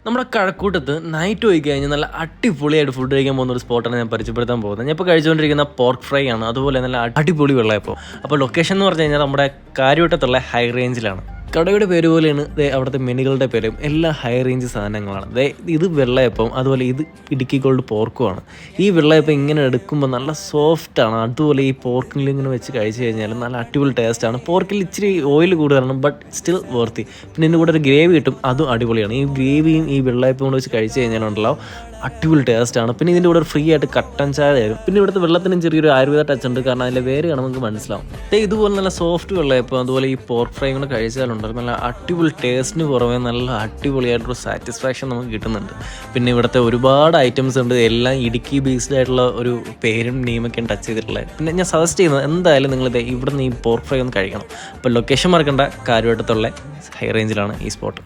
നമ്മുടെ കഴക്കൂട്ടത്ത് നൈറ്റ് പോയി കഴിഞ്ഞാൽ നല്ല അടിപൊളിയായിട്ട് ഫുഡ് കഴിക്കാൻ പോകുന്ന ഒരു സ്പോട്ടാണ് ഞാൻ പരിചയപ്പെടുത്താൻ പോകുന്നത്. ഞാൻ ഇപ്പോൾ കഴിച്ചുകൊണ്ടിരിക്കുന്ന പോർക്ക് ഫ്രൈ ആണ്, അതുപോലെ നല്ല അടിപൊളി വെള്ളയപ്പം. അപ്പോൾ ലൊക്കേഷൻ എന്ന് പറഞ്ഞു കഴിഞ്ഞാൽ നമ്മുടെ കാര്യവട്ടത്തുള്ള ഹൈ റേഞ്ചിലാണ്. കടയുടെ പേര് പോലെയാണ് അവിടുത്തെ മെനുകളുടെ പേരും എല്ലാം ഹൈ റേഞ്ച് സാധനങ്ങളാണ്. ഇത് വെള്ളയപ്പം, അതുപോലെ ഇത് ഇടുക്കി ഗോൾഡ് പോർക്കുമാണ്. ഈ വെള്ളയപ്പം ഇങ്ങനെ എടുക്കുമ്പോൾ നല്ല സോഫ്റ്റാണ്. അതുപോലെ ഈ പോർക്കിൽ ഇങ്ങനെ വെച്ച് കഴിച്ച് കഴിഞ്ഞാൽ നല്ല അടിപൊളി ടേസ്റ്റാണ്. പോർക്കിൽ ഇച്ചിരി ഓയിൽ കൂടുതലാണ്, ബട്ട് സ്റ്റിൽ വർത്തി. പിന്നെ ഇതിൻ്റെ കൂടെ ഒരു ഗ്രേവി കിട്ടും, അതും അടിപൊളിയാണ്. ഈ ഗ്രേവിയും ഈ വെള്ളയപ്പം കൊണ്ട് വെച്ച് കഴിച്ച് കഴിഞ്ഞാലുണ്ടല്ലോ അടിപൊളി ടേസ്റ്റാണ്. പിന്നെ ഇതിൻ്റെ കൂടെ ഫ്രീ ആയിട്ട് കട്ടൻ ചായ തരും. പിന്നെ ഇവിടുത്തെ വെള്ളത്തിനും ചെറിയൊരു ആയുർവേദ ടച്ച് ഉണ്ട്, കാരണം അതിൻ്റെ വേര് കാണാൻ നമുക്ക് മനസ്സിലാവും. ഇതുപോലെ നല്ല സോഫ്റ്റ് വെള്ളയപ്പം അതുപോലെ ഈ പോർക്ക് ഫ്രൈ കൊണ്ട് കഴിച്ചാലുണ്ട് നല്ല അടിപൊളി ടേസ്റ്റിന് പുറമെ നല്ല അടിപൊളിയായിട്ടൊരു സാറ്റിസ്ഫാക്ഷൻ നമുക്ക് കിട്ടുന്നുണ്ട്. പിന്നെ ഇവിടുത്തെ ഒരുപാട് ഐറ്റംസ് ഉണ്ട്, എല്ലാം ഇടുക്കി ബേസ്ഡ് ആയിട്ടുള്ള ഒരു പേരും നെയിമൊക്കെയാണ് ടച്ച് ചെയ്തിട്ടുള്ളത്. പിന്നെ ഞാൻ സജസ്റ്റ് ചെയ്യുന്നത് എന്തായാലും നിങ്ങൾ ഇവിടെ നിന്ന് ഈ പോർക്ക് ഫ്രൈ ഒന്ന് കഴിക്കണം. അപ്പോൾ ലൊക്കേഷൻ മറക്കണ്ട, കാര്യവട്ടത്തുള്ള ഹൈ റേഞ്ചിലാണ് ഈ സ്പോട്ട്.